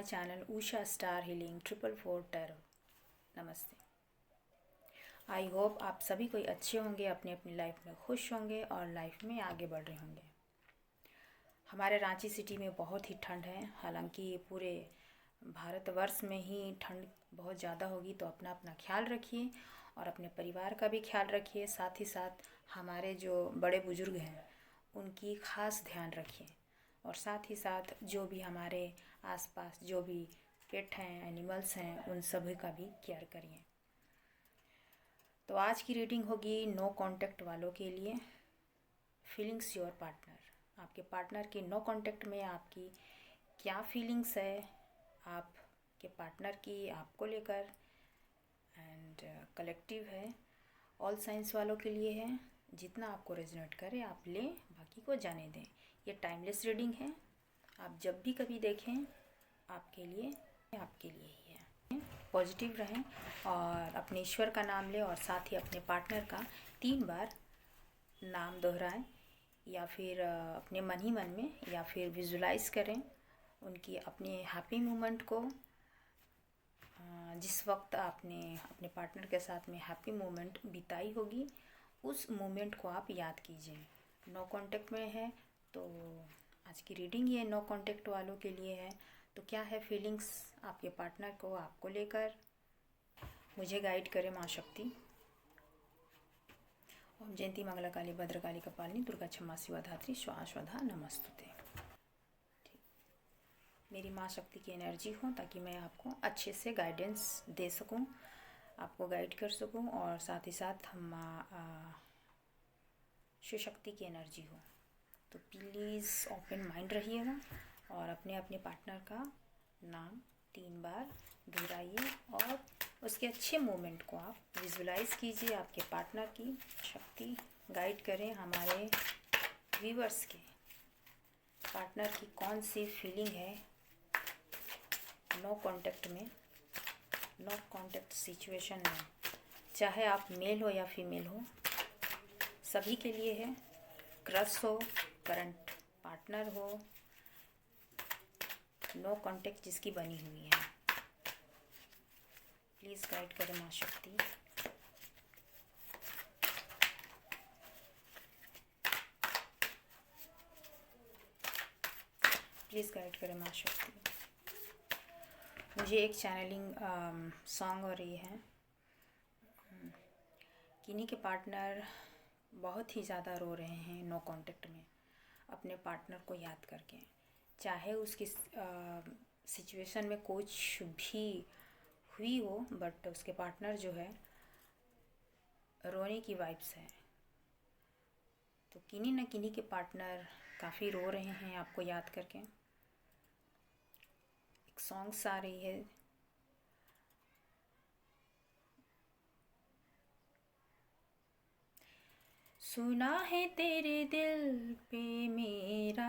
Channel Usha star healing 444 tarot. नमस्ते। I hope आप सभी कोई अच्छे होंगे, अपनी अपनी लाइफ में खुश होंगे और लाइफ में आगे बढ़ रहे होंगे। हमारे रांची सिटी में बहुत ही ठंड है, हालांकि पूरे भारतवर्ष में ही ठंड बहुत ज़्यादा होगी, तो अपना अपना ख्याल रखिए और अपने परिवार का भी ख्याल रखिए। साथ ही साथ हमारे जो बड़े बुजुर्ग हैं उनकी ख़ास ध्यान रखिए और साथ ही साथ जो भी हमारे आसपास जो भी पेट हैं, एनिमल्स हैं, उन सभी का भी केयर करिए। तो आज की रीडिंग होगी नो कांटेक्ट वालों के लिए। Feelings your partner. आपके पार्टनर की नो कांटेक्ट में आपकी क्या फीलिंग्स है, आपके पार्टनर की आपको लेकर, एंड कलेक्टिव है। ऑल साइंस वालों के लिए है। जितना आपको रेजोनेट करे आप लें, बाकी को जाने दें। ये टाइमलेस रीडिंग है, आप जब भी कभी देखें आपके लिए ही है। पॉजिटिव रहें और अपने ईश्वर का नाम लें और साथ ही अपने पार्टनर का 3 बार नाम दोहराएं या फिर अपने मन ही मन में या फिर विजुलाइज करें उनकी अपने हैप्पी मोमेंट को। जिस वक्त आपने अपने पार्टनर के साथ में हैप्पी मोमेंट बिताई होगी, उस मोमेंट को आप याद कीजिए। नो कांटेक्ट में है तो आज की रीडिंग ये नो कांटेक्ट वालों के लिए है। तो क्या है फीलिंग्स आपके पार्टनर को आपको लेकर, मुझे गाइड करे माँ शक्ति। ओम जयंती मंगला काली भद्रकाली कपालिनी दुर्गा क्षमा शिवा धात्री स्वाहा नमस्तुते। मेरी माँ शक्ति की एनर्जी हो ताकि मैं आपको अच्छे से गाइडेंस दे सकूं, आपको गाइड कर सकूं और साथ ही साथ हम शिव शक्ति की एनर्जी हो। तो प्लीज़ ओपन माइंड रहिएगा और अपने अपने पार्टनर का नाम 3 बार दोहराइए और उसके अच्छे मोमेंट को आप विजुलाइज कीजिए। आपके पार्टनर की शक्ति गाइड करें हमारे व्यूअर्स के पार्टनर की कौन सी फीलिंग है नो कांटेक्ट में, नो कांटेक्ट सिचुएशन में, चाहे आप मेल हो या फीमेल हो, सभी के लिए है। क्रश हो, करंट पार्टनर हो, नो कांटेक्ट जिसकी बनी हुई है, प्लीज़ गाइड करें माँ शक्ति। प्लीज़ गाइड करें माँ शक्ति। मुझे एक चैनलिंग सॉन्ग हो रही है। किन्हीं के पार्टनर बहुत ही ज़्यादा रो रहे हैं नो कांटेक्ट में अपने पार्टनर को याद करके, चाहे उसकी सिचुएशन में कुछ भी हुई हो, बट उसके पार्टनर जो है रोने की वाइब्स है। तो किन्हीं न किन्हीं के पार्टनर काफ़ी रो रहे हैं आपको याद करके। एक सॉन्ग्स आ रही है। सुना है तेरे दिल पे मेरा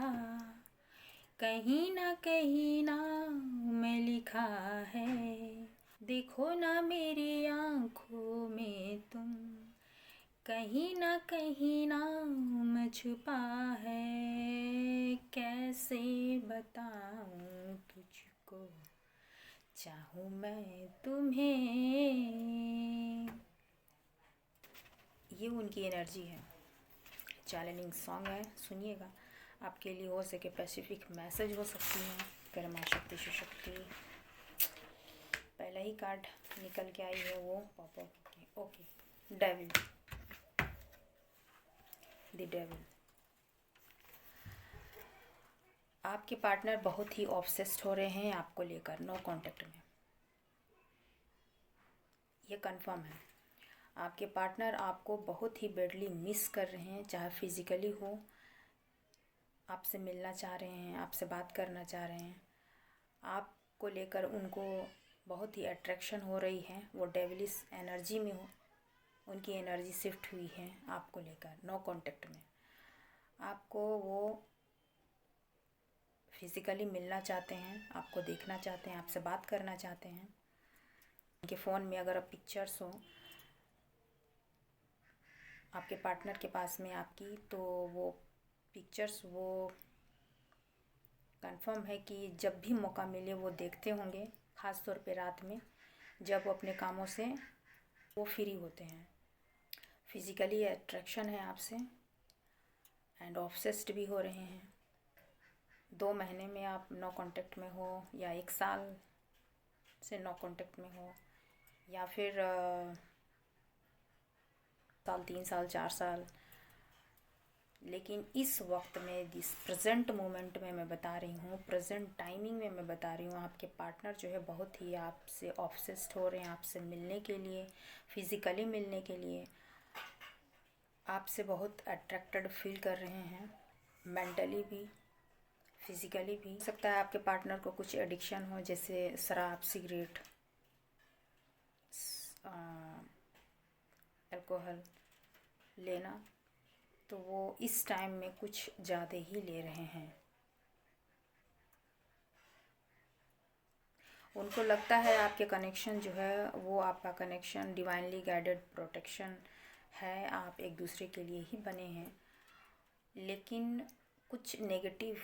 कहीं ना मैं लिखा है, देखो ना मेरी आँखों में तुम कहीं ना मैं छुपा है, कैसे बताऊँ तुझको चाहूँ मैं तुम्हें। ये उनकी एनर्जी है। चैलेंजिंग सॉन्ग है, सुनिएगा। आपके लिए हो सके पैसिफिक मैसेज हो सकती है। कर माँ शक्ति शिव शक्ति। पहला ही कार्ड निकल के आई है वो pop up. Okay, devil, the devil. आपके पार्टनर बहुत ही ऑब्सेस्ड हो रहे हैं आपको लेकर नो कांटेक्ट में, ये कंफर्म है। आपके पार्टनर आपको बहुत ही बैडली मिस कर रहे हैं, चाहे फिज़िकली हो, आपसे मिलना चाह रहे हैं, आपसे बात करना चाह रहे हैं, आपको लेकर उनको बहुत ही अट्रैक्शन हो रही है। वो डेविलिश एनर्जी में हो, उनकी एनर्जी शिफ्ट हुई है आपको लेकर नो कांटेक्ट में। आपको वो फिज़िकली मिलना चाहते हैं, आपको देखना चाहते हैं, आपसे बात करना चाहते हैं। उनके फ़ोन में अगर आप पिक्चर्स हो आपके पार्टनर के पास में आपकी, तो वो पिक्चर्स वो कंफर्म है कि जब भी मौका मिले वो देखते होंगे, ख़ास तौर पे रात में जब वो अपने कामों से वो फ्री होते हैं। फिज़िकली अट्रैक्शन है आपसे एंड ऑब्सेस्ड भी हो रहे हैं। 2 महीने में आप नो कांटेक्ट में हो, या 1 साल से नो कांटेक्ट में हो, या फिर साल, 3 साल, 4 साल। लेकिन इस वक्त में, दिस प्रेजेंट मोमेंट में मैं बता रही हूँ, प्रेजेंट टाइमिंग में मैं बता रही हूँ, आपके पार्टनर जो है बहुत ही आपसे ऑब्सेस्ड हो रहे हैं, आपसे मिलने के लिए, फिज़िकली मिलने के लिए आपसे बहुत अट्रैक्टेड फील कर रहे हैं, मेंटली भी, फिज़िकली भी। हो सकता है आपके पार्टनर को कुछ एडिक्शन हो, जैसे शराब, सिगरेट, अल्कोहल लेना, तो वो इस टाइम में कुछ ज़्यादा ही ले रहे हैं। उनको लगता है आपके कनेक्शन जो है वो, आपका कनेक्शन डिवाइनली गाइडेड प्रोटेक्शन है, आप एक दूसरे के लिए ही बने हैं। लेकिन कुछ नेगेटिव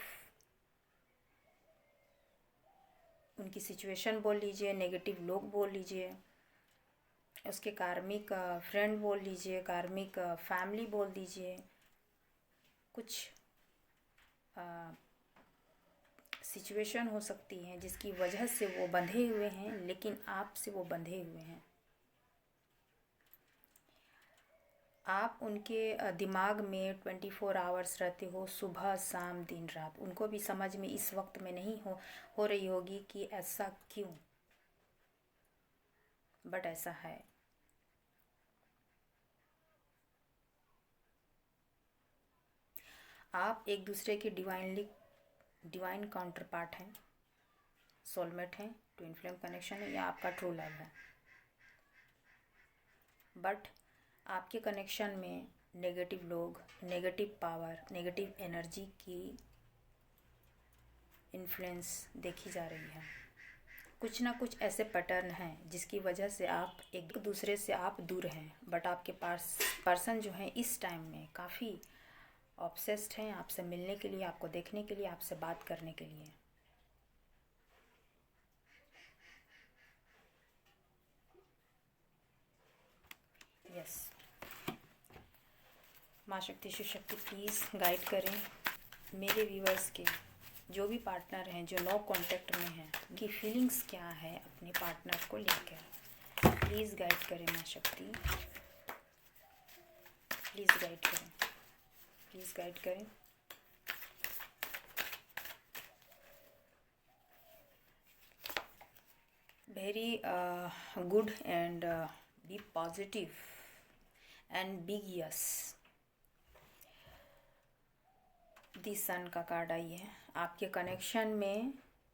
उनकी सिचुएशन बोल लीजिए, नेगेटिव लोग बोल लीजिए, उसके कार्मिक फ्रेंड बोल लीजिए, कार्मिक फैमिली बोल दीजिए, कुछ सिचुएशन हो सकती हैं जिसकी वजह से वो बंधे हुए हैं, लेकिन आपसे वो बंधे हुए हैं। आप उनके दिमाग में 24 आवर्स रहते हो, सुबह शाम दिन रात। उनको भी समझ में इस वक्त में नहीं हो रही होगी कि ऐसा क्यों, बट ऐसा है। आप एक दूसरे के डिवाइन काउंटर पार्ट हैं, सोलमेट हैं, ट्विन फ्लेम कनेक्शन है, या आपका ट्रू लव है। बट आपके कनेक्शन में नेगेटिव लोग, नेगेटिव पावर, नेगेटिव एनर्जी की इन्फ्लुएंस देखी जा रही है। कुछ ना कुछ ऐसे पैटर्न हैं जिसकी वजह से आप एक दूसरे से आप दूर हैं, बट आपके पास पर्सन जो है इस टाइम में काफ़ी ऑब्सेस्ड हैं आपसे मिलने के लिए, आपको देखने के लिए, आपसे बात करने के लिए। यस, माँ शक्ति शिव शक्ति प्लीज़ गाइड करें मेरे व्यूअर्स के जो भी पार्टनर हैं, जो नो कांटेक्ट में हैं, उनकी फीलिंग्स क्या है अपने पार्टनर को लेकर। प्लीज़ गाइड करें माँ शक्ति, प्लीज़ गाइड करें, प्लीज़ गाइड करें। Very good and be positive and big yes. The sun का कार्ड आई है। आपके कनेक्शन में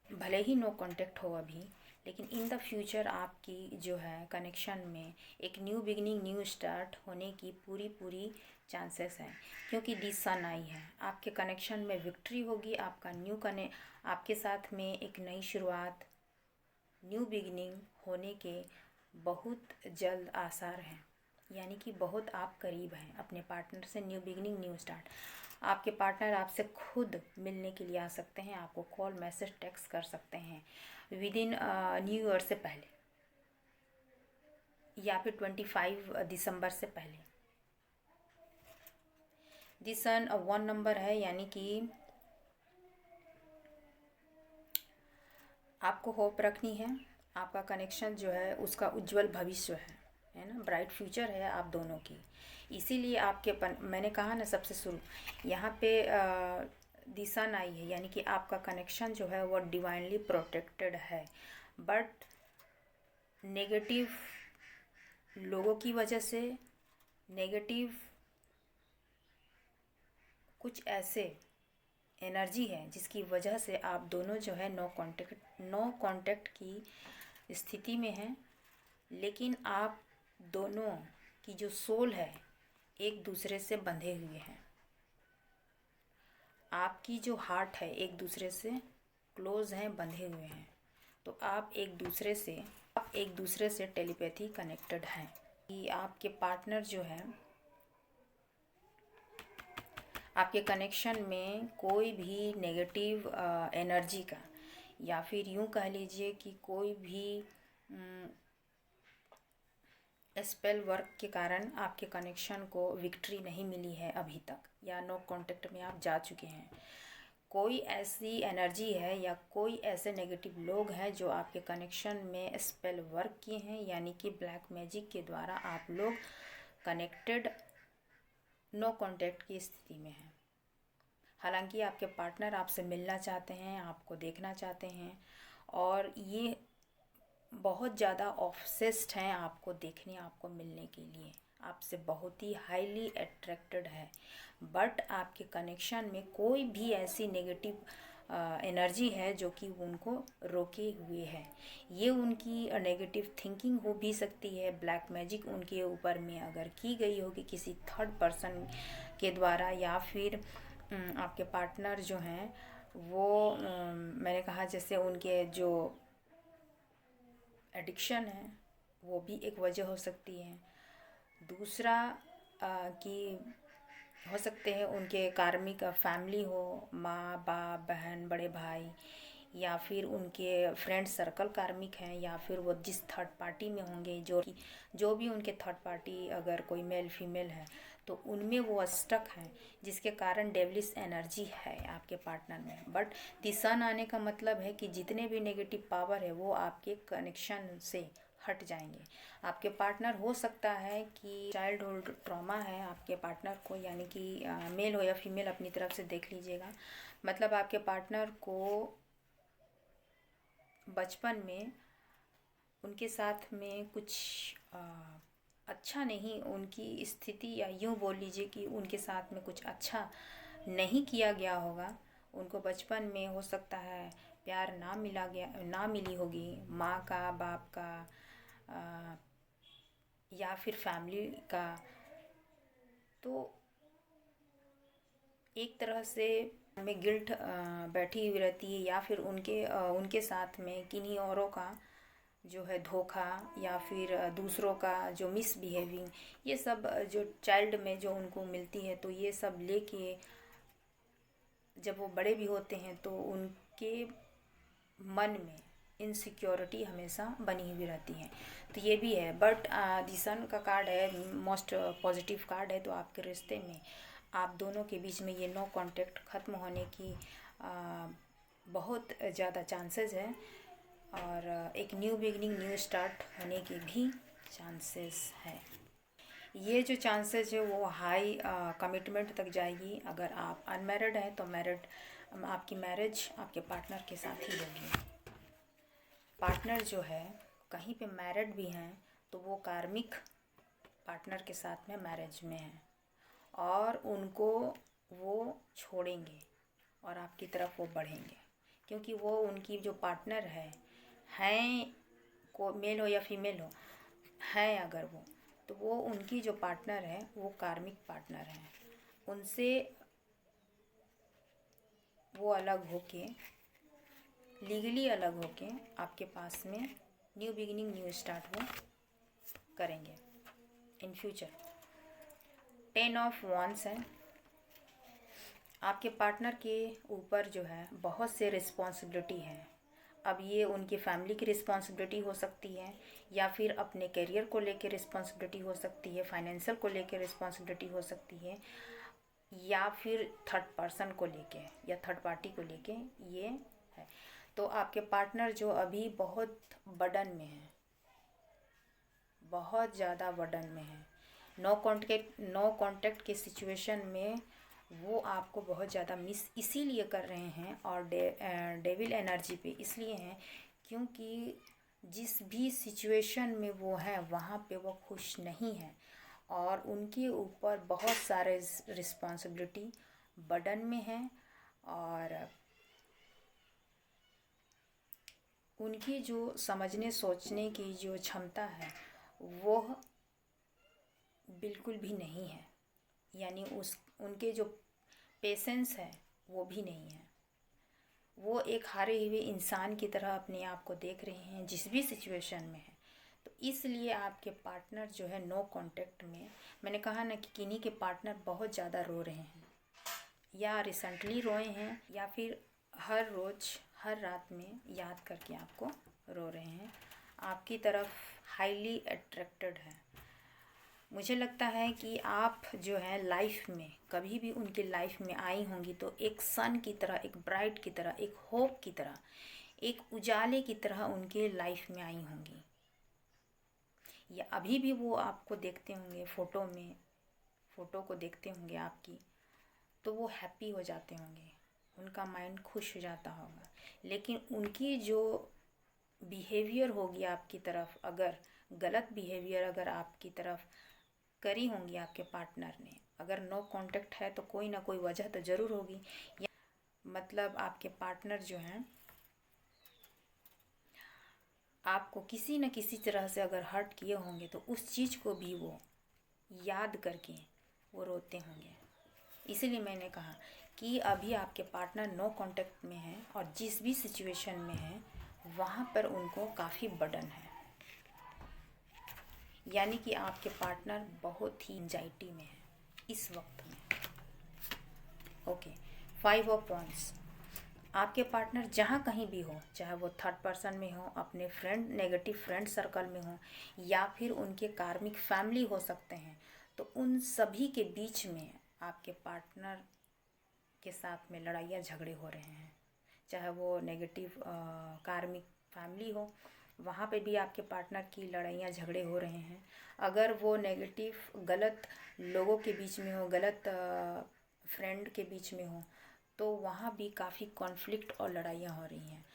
भले ही नो कांटेक्ट हो अभी, लेकिन इन द फ्यूचर आपकी जो है कनेक्शन में एक न्यू बिगिनिंग, न्यू स्टार्ट होने की पूरी चांसेस हैं, क्योंकि दी सन आई है। आपके कनेक्शन में विक्ट्री होगी, आपका आपके साथ में एक नई शुरुआत, न्यू बिगिनिंग होने के बहुत जल्द आसार हैं, यानी कि बहुत आप करीब हैं अपने पार्टनर से न्यू बिगिनिंग, न्यू स्टार्ट। आपके पार्टनर आपसे खुद मिलने के लिए आ सकते हैं, आपको कॉल, मैसेज, टेक्स्ट कर सकते हैं विद इन न्यू ईयर से पहले, या फिर 25 दिसंबर से पहले। दिस सन 1 नंबर है, यानी कि आपको होप रखनी है। आपका कनेक्शन जो है उसका उज्जवल भविष्य है ना, ब्राइट फ्यूचर है आप दोनों की। इसीलिए मैंने कहा ना सबसे शुरू, यहाँ पे दी सन आई है, यानी कि आपका कनेक्शन जो है वो डिवाइनली प्रोटेक्टेड है। बट नेगेटिव लोगों की वजह से, नेगेटिव कुछ ऐसे एनर्जी है जिसकी वजह से आप दोनों जो है नो कांटेक्ट की स्थिति में हैं। लेकिन आप दोनों की जो सोल है एक दूसरे से बंधे हुए हैं, आपकी जो हार्ट है एक दूसरे से क्लोज हैं, बंधे हुए हैं। तो आप एक दूसरे से टेलीपैथी कनेक्टेड हैं कि आपके पार्टनर जो है आपके कनेक्शन में कोई भी नेगेटिव एनर्जी का, या फिर यूँ कह लीजिए कि कोई भी स्पेल वर्क के कारण आपके कनेक्शन को विक्ट्री नहीं मिली है अभी तक, या नो कांटेक्ट में आप जा चुके हैं। कोई ऐसी एनर्जी है या कोई ऐसे नेगेटिव लोग हैं जो आपके कनेक्शन में स्पेल वर्क किए हैं, यानी कि ब्लैक मैजिक के द्वारा आप लोग कनेक्टेड नो कांटेक्ट की स्थिति में हैं। हालांकि आपके पार्टनर आपसे मिलना चाहते हैं, आपको देखना चाहते हैं, और ये बहुत ज़्यादा ऑब्सेस्ड हैं आपको देखने, आपको मिलने के लिए, आपसे बहुत ही हाईली अट्रैक्टेड है। बट आपके कनेक्शन में कोई भी ऐसी नेगेटिव एनर्जी है जो कि उनको रोके हुए है। ये उनकी नेगेटिव थिंकिंग हो भी सकती है। ब्लैक मैजिक उनके ऊपर में अगर की गई होगी किसी थर्ड पर्सन के द्वारा, या फिर आपके पार्टनर जो हैं वो मैंने कहा जैसे उनके जो एडिक्शन है वो भी एक वजह हो सकती है। दूसरा कि हो सकते हैं उनके कार्मिक फैमिली हो, माँ बाप बहन बड़े भाई, या फिर उनके फ्रेंड सर्कल कार्मिक हैं, या फिर वो जिस थर्ड पार्टी में होंगे, जो भी उनके थर्ड पार्टी अगर कोई मेल फीमेल है तो उनमें वो स्टक हैं, जिसके कारण डेविलिश एनर्जी है आपके पार्टनर में। बट द सन आने का मतलब है कि जितने भी नेगेटिव पावर है वो आपके कनेक्शन से हट जाएंगे। आपके पार्टनर हो सकता है कि चाइल्डहुड ट्रॉमा है आपके पार्टनर को, यानी कि मेल हो या फीमेल अपनी तरफ से देख लीजिएगा। मतलब आपके पार्टनर को बचपन में उनके साथ में कुछ अच्छा नहीं, उनकी स्थिति, या यूँ बोल लीजिए कि उनके साथ में कुछ अच्छा नहीं किया गया होगा। उनको बचपन में हो सकता है प्यार ना मिली होगी माँ का, बाप का, या फिर फैमिली का। तो एक तरह से में गिल्ट बैठी हुई रहती है, या फिर उनके साथ में किन्हीं औरों का जो है धोखा, या फिर दूसरों का जो मिसबिहेविंग, ये सब जो चाइल्ड में जो उनको मिलती है, तो ये सब लेके जब वो बड़े भी होते हैं तो उनके मन में इनसिक्योरिटी हमेशा बनी हुई रहती है। तो ये भी है। बट द सन का कार्ड है, मोस्ट पॉजिटिव कार्ड है। तो आपके रिश्ते में आप दोनों के बीच में ये नो कांटेक्ट ख़त्म होने की बहुत ज़्यादा चांसेस है, और एक न्यू बिगनिंग, न्यू स्टार्ट होने की भी चांसेस है। ये जो चांसेस है वो हाई कमिटमेंट तक जाएगी। अगर आप अनमैरिड हैं तो आपकी मैरिज आपके पार्टनर के साथ ही होगी। पार्टनर जो है कहीं पे मैरिड भी हैं तो वो कार्मिक पार्टनर के साथ में मैरिज में हैं, और उनको वो छोड़ेंगे और आपकी तरफ वो बढ़ेंगे, क्योंकि वो उनकी जो पार्टनर हैं को मेल हो या फीमेल हो हैं अगर वो, तो वो उनकी जो पार्टनर है वो कार्मिक पार्टनर हैं। उनसे वो अलग होके, लीगली अलग होके आपके पास में न्यू बिगिनिंग, न्यू स्टार्ट वो करेंगे इन फ्यूचर। 10 ऑफ वांड्स है। आपके पार्टनर के ऊपर जो है बहुत से रिस्पॉन्सिबिलिटी है। अब ये उनकी फैमिली की रिस्पॉन्सिबिलिटी हो सकती है, या फिर अपने करियर को लेके रिस्पॉन्सिबिलिटी हो सकती है, फाइनेंशियल को लेके रिस्पॉन्सिबिलिटी हो सकती है, या फिर थर्ड पर्सन को लेके या थर्ड पार्टी को लेके ये है। तो आपके पार्टनर जो अभी बहुत बर्डन में है, बहुत ज़्यादा बर्डन में है, नो कांटेक्ट के सिचुएशन में वो आपको बहुत ज़्यादा मिस इसीलिए कर रहे हैं, और डेविल एनर्जी पे इसलिए हैं क्योंकि जिस भी सिचुएशन में वो है वहाँ पे वो खुश नहीं है, और उनके ऊपर बहुत सारे रिस्पॉन्सिबिलिटी बर्डन में है, और उनकी जो समझने सोचने की जो क्षमता है वो बिल्कुल भी नहीं है, यानी उनके जो पेशेंस है वो भी नहीं है। वो एक हारे हुए इंसान की तरह अपने आप को देख रहे हैं जिस भी सिचुएशन में है। तो इसलिए आपके पार्टनर जो है नो कांटेक्ट में, मैंने कहा ना कि किन्हीं के पार्टनर बहुत ज़्यादा रो रहे हैं, या रिसेंटली रोए हैं, या फिर हर रोज़ हर रात में याद करके आपको रो रहे हैं, आपकी तरफ हाईली अट्रैक्टेड है। मुझे लगता है कि आप जो है लाइफ में कभी भी उनकी लाइफ में आई होंगी तो एक सन की तरह, एक ब्राइट की तरह, एक होप की तरह, एक उजाले की तरह उनके लाइफ में आई होंगी। या अभी भी वो आपको देखते होंगे फ़ोटो को देखते होंगे आपकी, तो वो हैप्पी हो जाते होंगे, उनका माइंड खुश हो जाता होगा। लेकिन उनकी जो बिहेवियर होगी आपकी तरफ, अगर गलत बिहेवियर अगर आपकी तरफ करी होंगी आपके पार्टनर ने, अगर नो कांटेक्ट है तो कोई ना कोई वजह तो ज़रूर होगी। या मतलब आपके पार्टनर जो हैं आपको किसी न किसी तरह से अगर हर्ट किए होंगे तो उस चीज़ को भी वो याद करके वो रोते होंगे। इसीलिए मैंने कहा कि अभी आपके पार्टनर नो कांटेक्ट में हैं और जिस भी सिचुएशन में हैं वहाँ पर उनको काफ़ी बर्डन है, यानी कि आपके पार्टनर बहुत ही एंजाइटी में है इस वक्त में। Okay, 5 of points. आपके पार्टनर जहाँ कहीं भी हो, चाहे वो थर्ड पर्सन में हो, अपने फ्रेंड नेगेटिव फ्रेंड सर्कल में हो, या फिर उनके कार्मिक फैमिली हो सकते हैं, तो उन सभी के बीच में आपके पार्टनर के साथ में लड़ाइयाँ झगड़े हो रहे हैं। चाहे वो नेगेटिव कार्मिक फैमिली हो, वहाँ पे भी आपके पार्टनर की लड़ाइयाँ झगड़े हो रहे हैं। अगर वो नेगेटिव गलत लोगों के बीच में हो, गलत फ्रेंड के बीच में हो, तो वहाँ भी काफ़ी कॉन्फ्लिक्ट और लड़ाइयाँ हो रही हैं।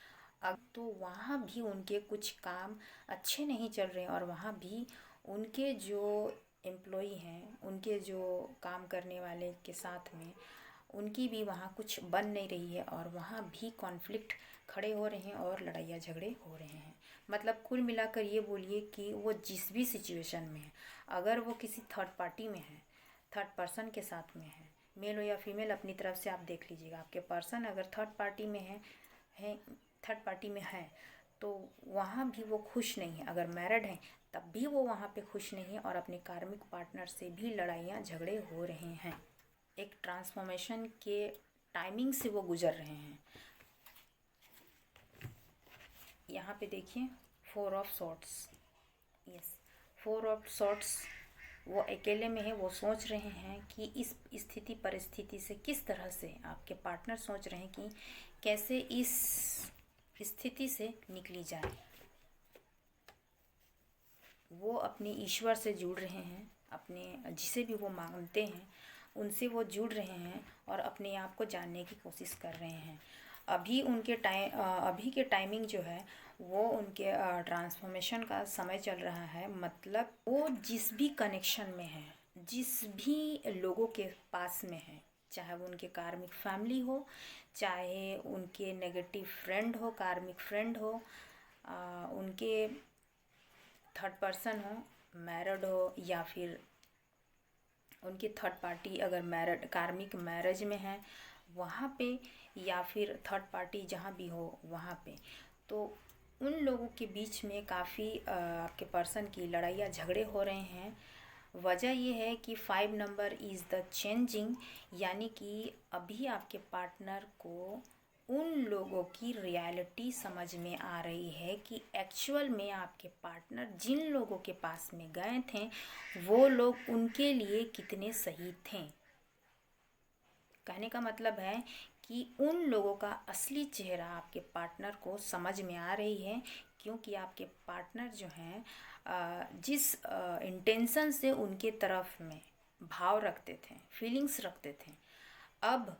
अब तो वहाँ भी उनके कुछ काम अच्छे नहीं चल रहे हैं और वहाँ भी उनके जो एम्प्लॉई हैं, उनके जो काम करने वाले के साथ में उनकी भी वहाँ कुछ बन नहीं रही है और वहाँ भी कॉन्फ्लिक्ट खड़े हो रहे हैं और लड़ाइयाँ झगड़े हो रहे हैं। मतलब कुल मिलाकर ये बोलिए कि वो जिस भी सिचुएशन में है, अगर वो किसी थर्ड पार्टी में है, थर्ड पर्सन के साथ में है, मेल हो या फीमेल, अपनी तरफ से आप देख लीजिएगा। आपके पर्सन अगर थर्ड पार्टी में है थर्ड पार्टी में है तो वहाँ भी वो खुश नहीं है। अगर मैरिड है तब भी वो वहाँ पे खुश नहीं है और अपने कार्मिक पार्टनर से भी लड़ाइयाँ झगड़े हो रहे हैं। एक ट्रांसफॉर्मेशन के टाइमिंग से वो गुजर रहे हैं। यहाँ पे देखिए 4 of sorts. Yes, 4 of sorts. वो अकेले में है, वो सोच रहे हैं कि इस स्थिति परिस्थिति से किस तरह से, आपके पार्टनर सोच रहे हैं कि कैसे इस स्थिति से निकली जाए। वो अपने ईश्वर से जुड़ रहे हैं, अपने जिसे भी वो मानते हैं उनसे वो जुड़ रहे हैं और अपने आप को जानने की कोशिश कर रहे हैं। अभी के टाइमिंग जो है वो उनके ट्रांसफॉर्मेशन का समय चल रहा है। मतलब वो जिस भी कनेक्शन में है, जिस भी लोगों के पास में है, चाहे वो उनके कार्मिक फैमिली हो, चाहे उनके नेगेटिव फ्रेंड हो, कार्मिक फ्रेंड हो, उनके थर्ड पर्सन हो, मैरिड हो, या फिर उनकी थर्ड पार्टी अगर मैरिड कार्मिक मैरिज में है वहाँ पे, या फिर थर्ड पार्टी जहाँ भी हो वहाँ पे, तो उन लोगों के बीच में काफ़ी आपके पर्सन की लड़ाइयाँ झगड़े हो रहे हैं। वजह ये है कि 5 नंबर इज़ द चेंजिंग, यानी कि अभी आपके पार्टनर को उन लोगों की रियलिटी समझ में आ रही है कि एक्चुअल में आपके पार्टनर जिन लोगों के पास में गए थे वो लोग उनके लिए कितने सही थे। कहने का मतलब है कि उन लोगों का असली चेहरा आपके पार्टनर को समझ में आ रही है, क्योंकि आपके पार्टनर जो हैं जिस इंटेंशन से उनके तरफ में भाव रखते थे, फीलिंग्स रखते थे, अब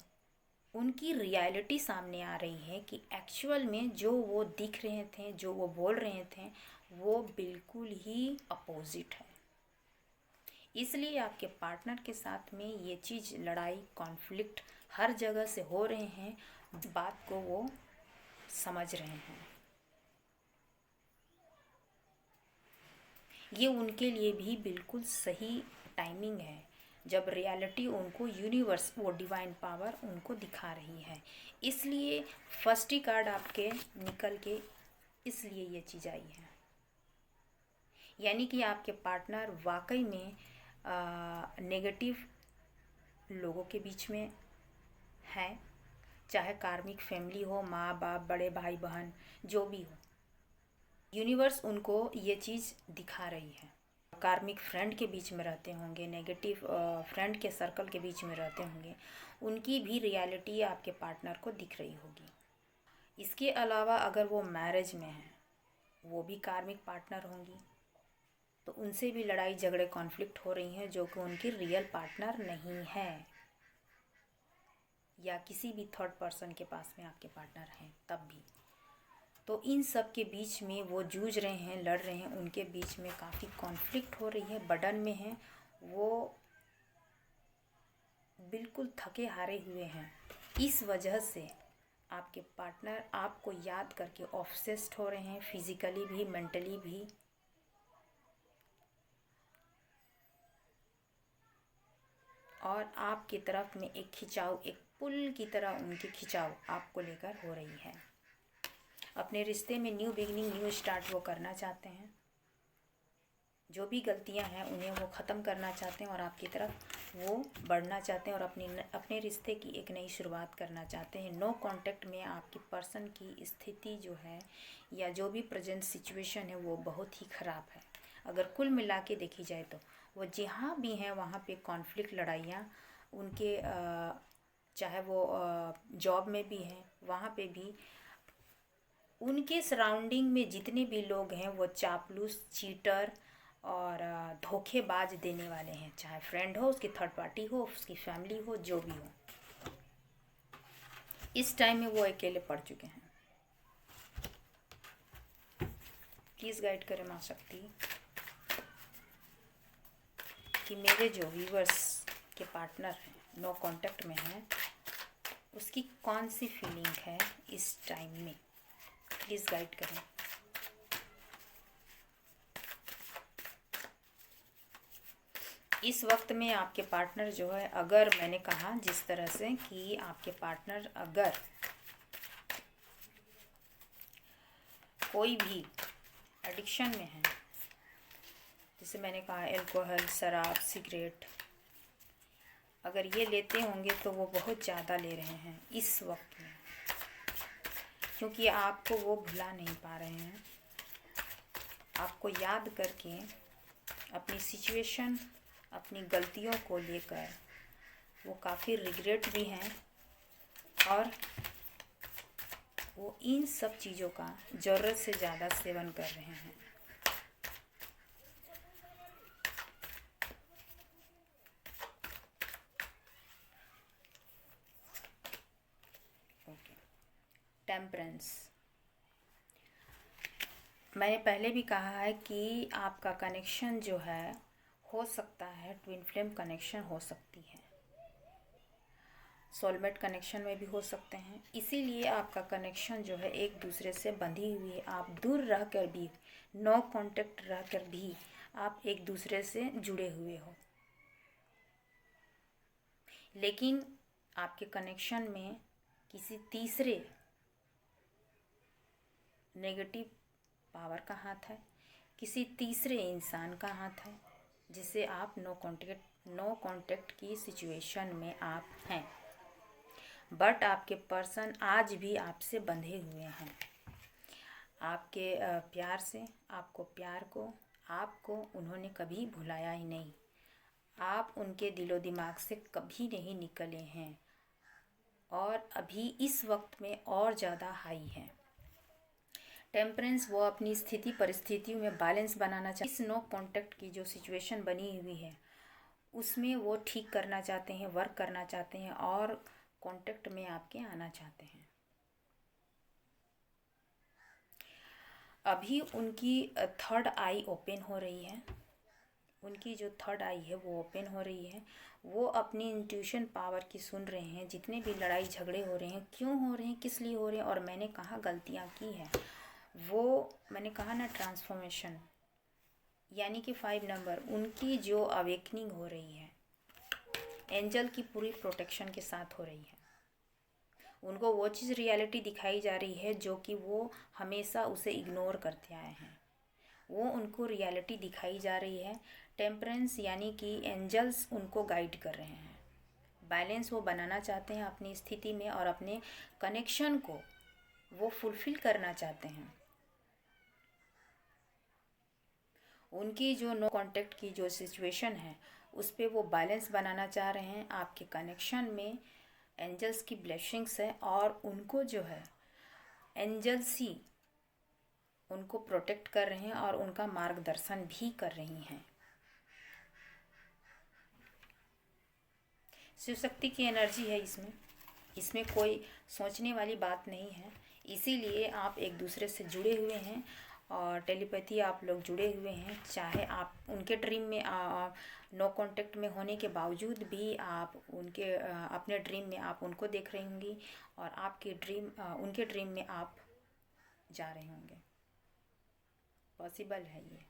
उनकी रियलिटी सामने आ रही है कि एक्चुअल में जो वो दिख रहे थे, जो वो बोल रहे थे, वो बिल्कुल ही अपोजिट है। इसलिए आपके पार्टनर के साथ में ये चीज़, लड़ाई, कॉन्फ्लिक्ट हर जगह से हो रहे हैं, बात को वो समझ रहे हैं। ये उनके लिए भी बिल्कुल सही टाइमिंग है जब रियलिटी उनको यूनिवर्स, वो डिवाइन पावर उनको दिखा रही है। इसलिए फर्स्ट ही कार्ड आपके निकल के इसलिए ये चीज़ आई है, यानी कि आपके पार्टनर वाकई में नेगेटिव लोगों के बीच में हैं, चाहे कार्मिक फैमिली हो, माँ बाप, बड़े भाई बहन, जो भी हो। यूनिवर्स उनको ये चीज़ दिखा रही है। कार्मिक फ्रेंड के बीच में रहते होंगे, नेगेटिव फ्रेंड के सर्कल के बीच में रहते होंगे, उनकी भी रियलिटी आपके पार्टनर को दिख रही होगी। इसके अलावा अगर वो मैरिज में हैं, वो भी कार्मिक पार्टनर होंगी, तो उनसे भी लड़ाई झगड़े कॉन्फ्लिक्ट हो रही हैं, जो कि उनकी रियल पार्टनर नहीं है, या किसी भी थर्ड पर्सन के पास में आपके पार्टनर हैं तब भी। तो इन सब के बीच में वो जूझ रहे हैं, लड़ रहे हैं, उनके बीच में काफ़ी कॉन्फ्लिक्ट हो रही है, बर्डन में हैं, वो बिल्कुल थके हारे हुए हैं। इस वजह से आपके पार्टनर आपको याद करके ऑब्सेस्ड हो रहे हैं, फिजिकली भी, मेंटली भी। और आपकी तरफ में एक खिंचाव, एक पुल की तरह उनकी खिंचाव आपको लेकर हो रही है। अपने रिश्ते में न्यू बिगिनिंग, न्यू स्टार्ट वो करना चाहते हैं। जो भी गलतियां हैं उन्हें वो ख़त्म करना चाहते हैं और आपकी तरफ वो बढ़ना चाहते हैं और अपने रिश्ते की एक नई शुरुआत करना चाहते हैं। नो कांटेक्ट में आपकी पर्सन की स्थिति जो है, या जो भी प्रेजेंट सिचुएशन है, वो बहुत ही ख़राब है। अगर कुल मिला के देखी जाए तो वो जहाँ भी हैं वहाँ पे कॉन्फ्लिक्ट, लड़ाइयाँ उनके, चाहे वो जॉब में भी हैं, वहाँ पे भी उनके सराउंडिंग में जितने भी लोग हैं वो चापलूस, चीटर और धोखेबाज देने वाले हैं, चाहे फ्रेंड हो, उसकी थर्ड पार्टी हो, उसकी फैमिली हो, जो भी हो। इस टाइम में वो अकेले पड़ चुके हैं। प्लीज़ गाइड करें माँ शक्ति कि मेरे जो व्यूवर्स के पार्टनर हैं, नो कांटेक्ट में हैं, उसकी कौन सी फीलिंग है इस टाइम में। प्लीज़ गाइड करें। इस वक्त में आपके पार्टनर जो है, अगर मैंने कहा जिस तरह से कि आपके पार्टनर अगर कोई भी एडिक्शन में है, जैसे मैंने कहा अल्कोहल, शराब, सिगरेट, अगर ये लेते होंगे तो वो बहुत ज़्यादा ले रहे हैं इस वक्त में, क्योंकि आपको वो भुला नहीं पा रहे हैं। आपको याद करके अपनी सिचुएशन, अपनी गलतियों को लेकर वो काफ़ी रिग्रेट भी हैं और वो इन सब चीज़ों का ज़रूरत से ज़्यादा सेवन कर रहे हैं। Okay, temperance. मैंने पहले भी कहा है कि आपका कनेक्शन जो है, हो सकता है ट्विन फ्लेम कनेक्शन हो सकती है, सोलमेट कनेक्शन में भी हो सकते हैं। इसीलिए आपका कनेक्शन जो है एक दूसरे से बंधी हुई है। आप दूर रह कर भी, नो कांटेक्ट रह कर भी आप एक दूसरे से जुड़े हुए हो, लेकिन आपके कनेक्शन में किसी तीसरे नेगेटिव पावर का हाथ है, किसी तीसरे इंसान का हाथ है, जिसे आप नो कांटेक्ट की सिचुएशन में आप हैं। बट आपके पर्सन आज भी आपसे बंधे हुए हैं, आपके प्यार से, आपको उन्होंने कभी भुलाया ही नहीं। आप उनके दिलो दिमाग से कभी नहीं निकले हैं और अभी इस वक्त में और ज़्यादा हाई है। टेम्परेंस, वो अपनी स्थिति परिस्थितियों में बैलेंस बनाना चाहते। इस नो कांटेक्ट की जो सिचुएशन बनी हुई है उसमें वो ठीक करना चाहते हैं, वर्क करना चाहते हैं और कांटेक्ट में आपके आना चाहते हैं। अभी उनकी थर्ड आई ओपन हो रही है, उनकी जो थर्ड आई है वो ओपन हो रही है। वो अपनी इंट्यूशन पावर की सुन रहे हैं। जितने भी लड़ाई झगड़े हो रहे हैं, क्यों हो रहे हैं, किस लिए हो रहे हैं, और मैंने कहा गलतियाँ की हैं, वो मैंने कहा ना ट्रांसफॉर्मेशन, यानी कि 5 नंबर, उनकी जो अवेकनिंग हो रही है एंजल की पूरी प्रोटेक्शन के साथ हो रही है। उनको वो चीज़ रियलिटी दिखाई जा रही है जो कि वो हमेशा उसे इग्नोर करते आए हैं, वो उनको रियलिटी दिखाई जा रही है। टेम्परेंस यानी कि एंजल्स उनको गाइड कर रहे हैं। बैलेंस वो बनाना चाहते हैं अपनी स्थिति में, और अपने कनेक्शन को वो फुलफिल करना चाहते हैं। उनकी जो नो कांटेक्ट की जो सिचुएशन है उस पे वो बैलेंस बनाना चाह रहे हैं। आपके कनेक्शन में एंजल्स की ब्लेसिंग्स है, और उनको जो है एंजल्स ही उनको प्रोटेक्ट कर रहे हैं और उनका मार्गदर्शन भी कर रही हैं। शिव शक्ति की एनर्जी है इसमें कोई सोचने वाली बात नहीं है। इसीलिए आप एक दूसरे से जुड़े हुए हैं, और टेलीपैथी आप लोग जुड़े हुए हैं। चाहे आप उनके ड्रीम में नो कांटेक्ट में होने के बावजूद भी आप उनके अपने ड्रीम में आप उनको देख रही होंगी, और आपके ड्रीम उनके ड्रीम में आप जा रहे होंगे। पॉसिबल है ये,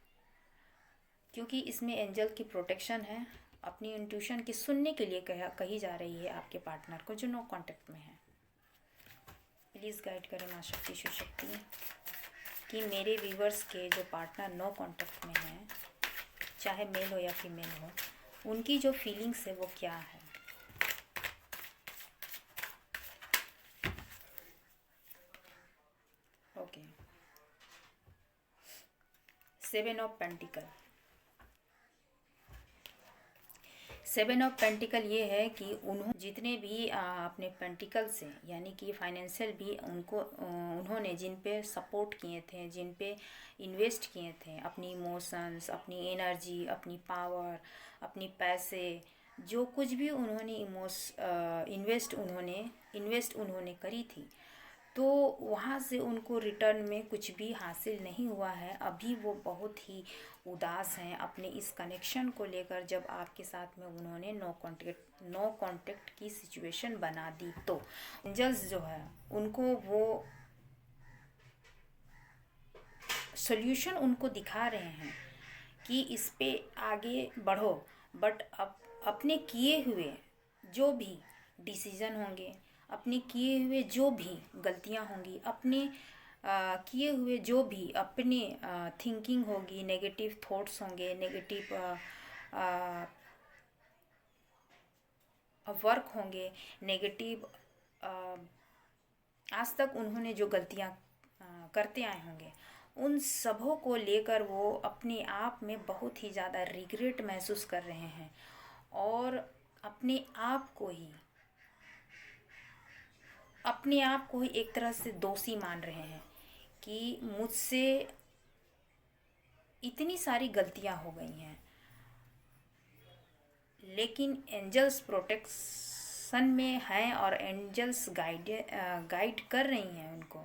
क्योंकि इसमें एंजल की प्रोटेक्शन है। अपनी इंट्यूशन की सुनने के लिए कही जा रही है आपके पार्टनर को जो नो कांटेक्ट में है। प्लीज़ गाइड करें माँ शक्ति, शिव शक्ति, कि मेरे व्यूवर्स के जो पार्टनर नो कांटेक्ट में हैं, चाहे मेल हो या फीमेल हो, उनकी जो फीलिंग्स है वो क्या है। Okay, 7 of pentacle. 7 of pentacle ये है कि उन्होंने जितने भी अपने पेंटिकल से, यानी कि फाइनेंशियल भी उन्होंने जिन पे सपोर्ट किए थे, जिन पे इन्वेस्ट किए थे अपनी इमोशंस, अपनी एनर्जी, अपनी पावर, अपनी पैसे, जो कुछ भी उन्होंने इन्वेस्ट उन्होंने करी थी, तो वहाँ से उनको रिटर्न में कुछ भी हासिल नहीं हुआ है। अभी वो बहुत ही उदास हैं अपने इस कनेक्शन को लेकर। जब आपके साथ में उन्होंने नो कांटेक्ट की सिचुएशन बना दी, तो एंजल्स जो है उनको वो सॉल्यूशन उनको दिखा रहे हैं कि इस पे आगे बढ़ो। बट अब अपने किए हुए जो भी डिसीजन होंगे, अपने किए हुए जो भी गलतियां होंगी, अपने किए हुए जो भी अपने थिंकिंग होगी, नेगेटिव थॉट्स होंगे, नेगेटिव वर्क होंगे, नेगेटिव आज तक उन्होंने जो गलतियां करते आए होंगे, उन सबों को लेकर वो अपने आप में बहुत ही ज़्यादा रिग्रेट महसूस कर रहे हैं, और अपने आप को ही एक तरह से दोषी मान रहे हैं कि मुझसे इतनी सारी गलतियां हो गई हैं। लेकिन एंजल्स प्रोटेक्शन में हैं, और एंजल्स गाइड कर रही हैं उनको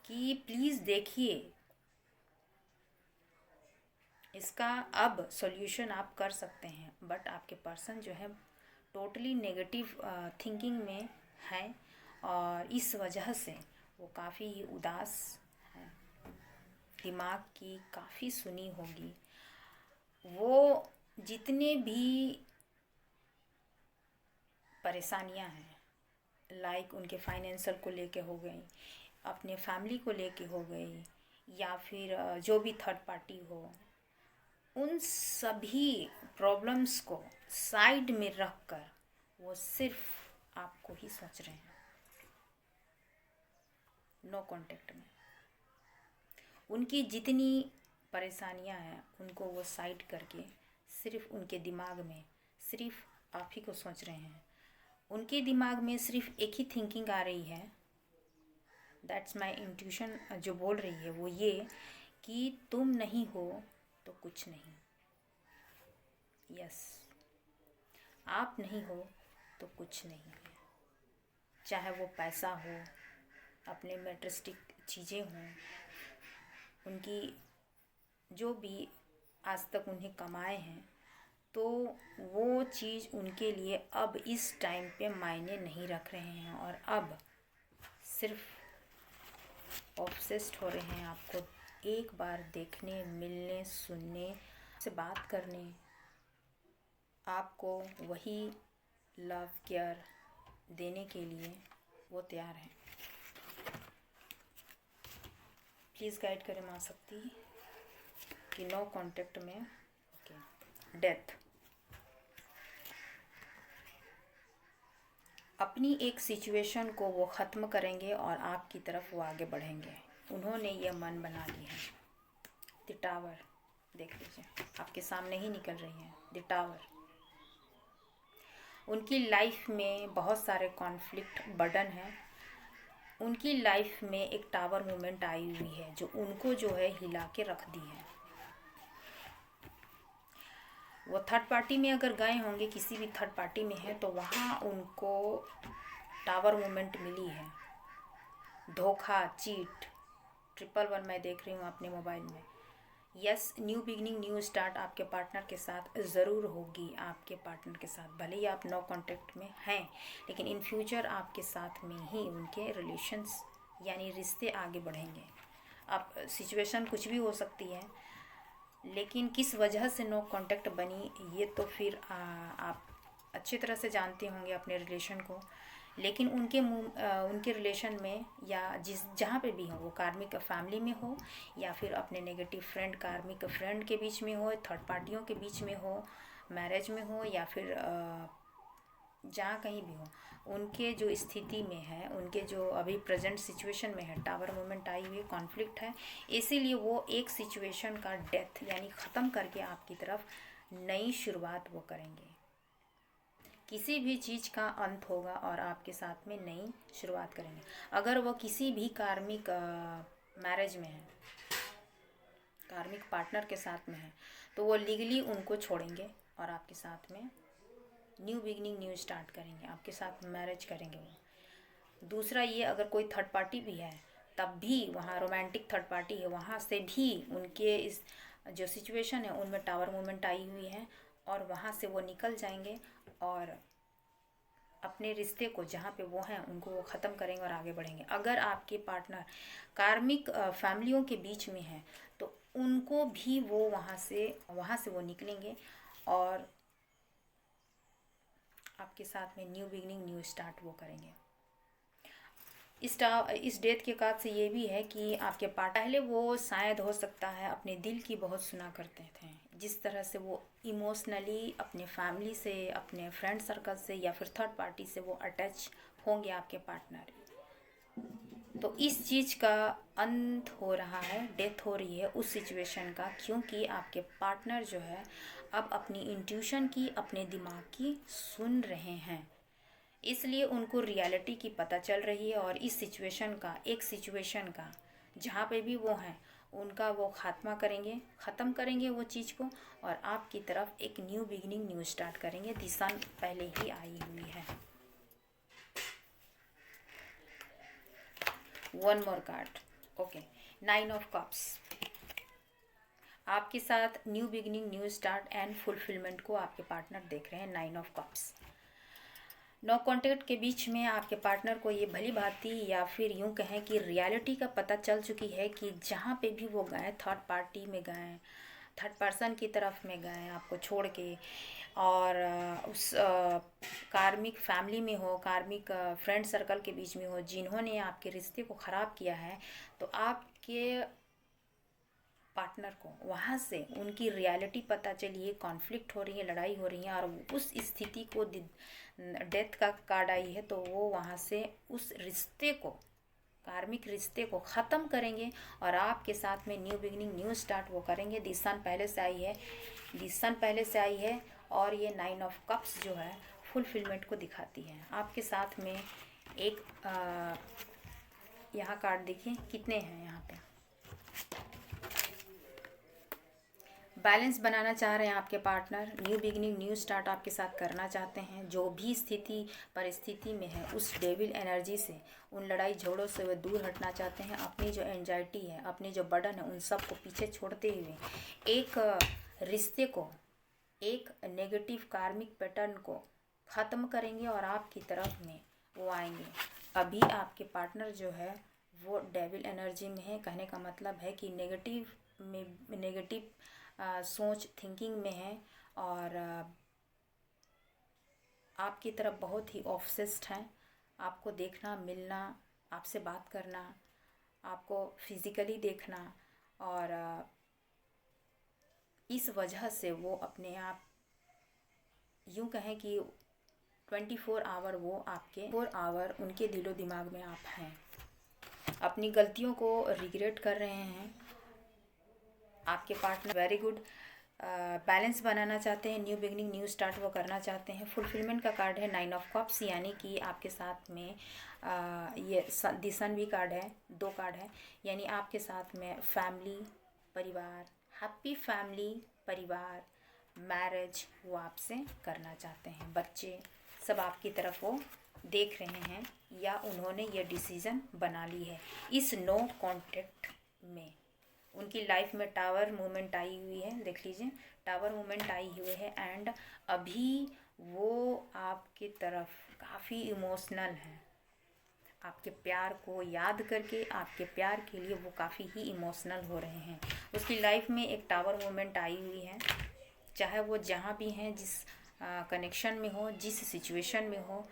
कि प्लीज़ देखिए, इसका अब सॉल्यूशन आप कर सकते हैं। बट आपके पर्सन जो है टोटली नेगेटिव थिंकिंग में है, और इस वजह से वो काफ़ी ही उदास है। दिमाग की काफ़ी सुनी होगी। वो जितने भी परेशानियां हैं, लाइक उनके फाइनेंशियल को लेके हो गई, अपने फैमिली को लेके हो गई, या फिर जो भी थर्ड पार्टी हो, उन सभी प्रॉब्लम्स को साइड में रखकर वो सिर्फ आपको ही सोच रहे हैं नो कांटेक्ट में। उनकी जितनी परेशानियां हैं उनको वो साइड करके सिर्फ उनके दिमाग में सिर्फ आप ही को सोच रहे हैं। उनके दिमाग में सिर्फ एक ही थिंकिंग आ रही है, दैट्स माय इंट्यूशन जो बोल रही है, वो ये कि तुम नहीं हो तो कुछ नहीं। यस, आप नहीं हो तो कुछ नहीं है। चाहे वो पैसा हो, अपने मैटेरियलिस्टिक चीज़ें हों, उनकी जो भी आज तक उन्हें कमाए हैं, तो वो चीज़ उनके लिए अब इस टाइम पे मायने नहीं रख रहे हैं, और अब सिर्फ ऑब्सेस्ड हो रहे हैं आपको एक बार देखने, मिलने, सुनने, से बात करने, आपको वही लव केयर देने के लिए वो तैयार हैं। प्लीज़ गाइड करें माँ शक्ति कि नो कांटेक्ट में ओके डेथ। अपनी एक सिचुएशन को वो ख़त्म करेंगे और आपकी तरफ वो आगे बढ़ेंगे। उन्होंने ये मन बना ली है। द टावर देख लीजिए, आपके सामने ही निकल रही है द टावर। उनकी लाइफ में बहुत सारे कॉन्फ्लिक्ट बर्डन है। उनकी लाइफ में एक टावर मूवमेंट आई हुई है जो उनको जो है हिला के रख दी है। वो थर्ड पार्टी में अगर गए होंगे, किसी भी थर्ड पार्टी में है, तो वहाँ उनको टावर मूवमेंट मिली है। धोखा, चीट, 111 मैं देख रही हूँ अपने मोबाइल में। Yes, new beginning, new start आपके पार्टनर के साथ ज़रूर होगी। आपके पार्टनर के साथ भले ही आप नो कांटेक्ट में हैं, लेकिन इन फ्यूचर आपके साथ में ही उनके रिलेशंस यानी रिश्ते आगे बढ़ेंगे। अब सिचुएशन कुछ भी हो सकती है, लेकिन किस वजह से नो कांटेक्ट बनी ये तो फिर आप अच्छी तरह से जानते होंगे अपने रिलेशन को। लेकिन उनके रिलेशन में या जहाँ पे भी हो, वो कार्मिक फैमिली में हो या फिर अपने नेगेटिव फ्रेंड, कार्मिक फ्रेंड के बीच में हो, थर्ड पार्टियों के बीच में हो, मैरिज में हो या फिर जहाँ कहीं भी हो, उनके जो स्थिति में है, उनके जो अभी प्रेजेंट सिचुएशन में है, टावर मूवमेंट आई हुई, कॉन्फ्लिक्ट है। इसीलिए वो एक सिचुएशन का डेथ यानी ख़त्म करके आपकी तरफ नई शुरुआत वो करेंगे। किसी भी चीज़ का अंत होगा और आपके साथ में नई शुरुआत करेंगे। अगर वो किसी भी कार्मिक मैरिज में है, कार्मिक पार्टनर के साथ में है, तो वो लीगली उनको छोड़ेंगे और आपके साथ में न्यू बिगनिंग, न्यू स्टार्ट करेंगे, आपके साथ मैरिज करेंगे वो। दूसरा ये, अगर कोई थर्ड पार्टी भी है तब भी वहाँ रोमांटिक थर्ड पार्टी है, वहाँ से भी उनके इस जो सिचुएशन है उनमें टावर मूवमेंट आई हुई है और वहाँ से वो निकल जाएंगे और अपने रिश्ते को जहाँ पे वो हैं उनको वो ख़त्म करेंगे और आगे बढ़ेंगे। अगर आपके पार्टनर कार्मिक फैमिलियों के बीच में है तो उनको भी वो वहाँ से वो निकलेंगे और आपके साथ में न्यू बिगनिंग, न्यू स्टार्ट वो करेंगे। इस डेथ के बाद से ये भी है कि आपके पहले वो शायद हो सकता है अपने दिल की बहुत सुना करते थे। जिस तरह से वो इमोशनली अपने फैमिली से, अपने फ्रेंड सर्कल से या फिर थर्ड पार्टी से वो अटैच होंगे आपके पार्टनर, तो इस चीज़ का अंत हो रहा है, डेथ हो रही है उस सिचुएशन का, क्योंकि आपके पार्टनर जो है अब अपनी इंट्यूशन की, अपने दिमाग की सुन रहे हैं। इसलिए उनको रियलिटी की पता चल रही है और इस सिचुएशन का जहाँ पे भी वो हैं उनका वो खात्मा करेंगे, ख़त्म करेंगे वो चीज़ को और आपकी तरफ एक न्यू बिगिनिंग, न्यू स्टार्ट करेंगे। द सन पहले ही आई हुई है। One more card, okay, 9 of cups. आपके साथ new beginning, new start and fulfilment को आपके पार्टनर देख रहे हैं। 9 ऑफ कप्स। नो कॉन्टेक्ट के बीच में आपके पार्टनर को ये भली भांति या फिर यूं कहें कि रियलिटी का पता चल चुकी है कि जहाँ पे भी वो गए, थर्ड पार्टी में गए, थर्ड पर्सन की तरफ में गए आपको छोड़ के, और उस कार्मिक फैमिली में हो, कार्मिक फ्रेंड सर्कल के बीच में हो, जिन्होंने आपके रिश्ते को ख़राब किया है, तो आपके पार्टनर को वहाँ से उनकी रियलिटी पता चली है, कॉन्फ्लिक्ट हो रही है, लड़ाई हो रही है और उस स्थिति को डेथ का कार्ड आई है, तो वो वहाँ से उस रिश्ते को, कार्मिक रिश्ते को ख़त्म करेंगे और आपके साथ में न्यू बिगिनिंग, न्यू स्टार्ट वो करेंगे। द सन पहले से आई है और ये 9 ऑफ कप्स जो है फुलफिलमेंट को दिखाती है। आपके साथ में एक यहाँ कार्ड देखिए कितने हैं यहाँ पे। बैलेंस बनाना चाह रहे हैं आपके partner, new beginning, new start आपके साथ करना चाहते हैं। जो भी स्थिति परिस्थिति में है उस डेविल एनर्जी से, उन लड़ाई झगड़ों से वे दूर हटना चाहते हैं। अपनी जो एंजाइटी है, अपनी जो बर्डन है, उन सब को पीछे छोड़ते हुए एक रिश्ते को, एक नेगेटिव कार्मिक पैटर्न को ख़त्म करेंगे और आपकी तरफ में वो आएंगे। अभी आपके पार्टनर जो है वो डेविल एनर्जी में है। कहने का मतलब है कि नेगेटिव सोच, थिंकिंग में है और आपकी तरफ बहुत ही ऑब्सेस्ड हैं। आपको देखना, मिलना, आपसे बात करना, आपको फिज़िकली देखना, और इस वजह से वो अपने आप यूँ कहें कि 24 आवर वो आपके 4 आवर उनके दिलो दिमाग में आप हैं। अपनी गलतियों को रिग्रेट कर रहे हैं। आपके पार्टनर वेरी गुड बैलेंस बनाना चाहते हैं, न्यू बिगनिंग न्यू स्टार्ट वो करना चाहते हैं। फुलफिलमेंट का कार्ड है 9 ऑफ कप्स, यानी कि आपके साथ में ये दी सन भी कार्ड है, 2 कार्ड है, यानी आपके साथ में फैमिली, परिवार, हैप्पी फैमिली, परिवार, मैरिज वो आपसे करना चाहते हैं। बच्चे सब आपकी तरफ वो देख रहे हैं या उन्होंने ये डिसीज़न बना ली है। इस नो कॉन्टेक्ट में उनकी लाइफ में टावर मूवमेंट आई हुई है, देख लीजिए टावर मूवमेंट आई हुई है। एंड अभी वो आपकी तरफ काफ़ी इमोशनल है। आपके प्यार को याद करके, आपके प्यार के लिए वो काफ़ी ही इमोशनल हो रहे हैं। उसकी लाइफ में एक टावर मूवमेंट आई हुई है, चाहे वो जहाँ भी हैं, जिस कनेक्शन में हो, जिस सिचुएशन में हो,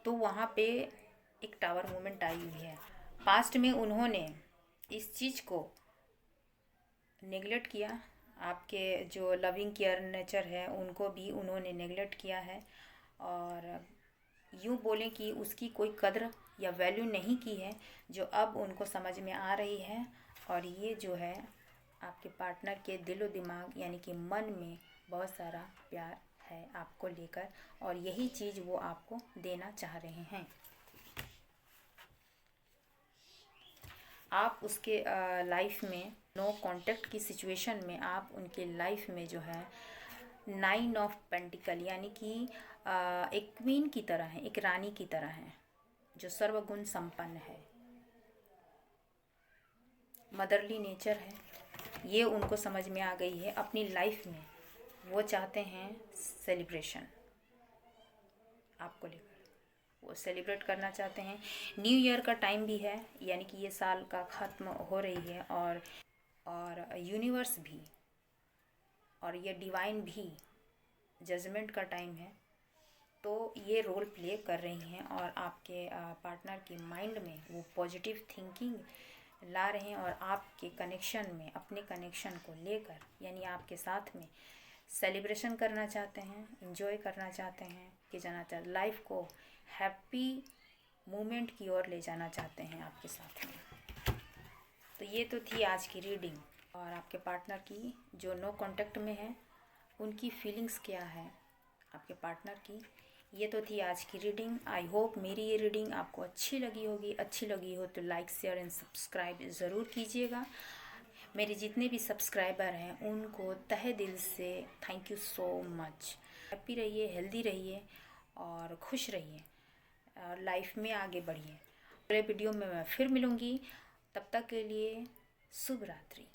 तो वहाँ पे एक टावर मूवमेंट आई हुई है। पास्ट में उन्होंने इस चीज़ को नेगलेक्ट किया। आपके जो लविंग केयर नेचर है उनको भी उन्होंने नेगलेक्ट किया है, और यूँ बोलें कि उसकी कोई कद्र या वैल्यू नहीं की है, जो अब उनको समझ में आ रही है। और ये जो है आपके पार्टनर के दिलो दिमाग यानी कि मन में बहुत सारा प्यार है आपको लेकर, और यही चीज़ वो आपको देना चाह रहे हैं। आप उसके लाइफ में नो कांटेक्ट की सिचुएशन में आप उनके लाइफ में जो है 9 ऑफ पेंटिकल यानी कि एक क्वीन की तरह है, एक रानी की तरह है जो सर्वगुण संपन्न है, मदरली नेचर है। ये उनको समझ में आ गई है। अपनी लाइफ में वो चाहते हैं सेलिब्रेशन आपको लेकर, वो सेलिब्रेट करना चाहते हैं। न्यू ईयर का टाइम भी है, यानी कि ये साल का ख़त्म हो रही है, और यूनिवर्स भी और ये डिवाइन भी जजमेंट का टाइम है। तो ये रोल प्ले कर रही हैं, और आपके पार्टनर की माइंड में वो पॉजिटिव थिंकिंग ला रहे हैं, और आपके कनेक्शन में, अपने कनेक्शन को लेकर, यानी आपके साथ में सेलिब्रेशन करना चाहते हैं, एंजॉय करना चाहते हैं, कि जाना चाहते लाइफ को हैप्पी मोमेंट की ओर ले जाना चाहते हैं आपके साथ में। तो ये तो थी आज की रीडिंग। और आपके पार्टनर की जो नो कांटेक्ट में है उनकी फीलिंग्स क्या है आपके पार्टनर की, ये तो थी आज की रीडिंग। आई होप मेरी ये रीडिंग आपको अच्छी लगी होगी। अच्छी लगी हो तो लाइक शेयर एंड सब्सक्राइब ज़रूर कीजिएगा। मेरे जितने भी सब्सक्राइबर हैं उनको तहे दिल से thank you so much. Happy रहिए, हेल्दी रहिए और खुश रहिए, और लाइफ में आगे बढ़िए। अगले वीडियो में मैं फिर मिलूँगी, तब तक के लिए शुभ रात्रि।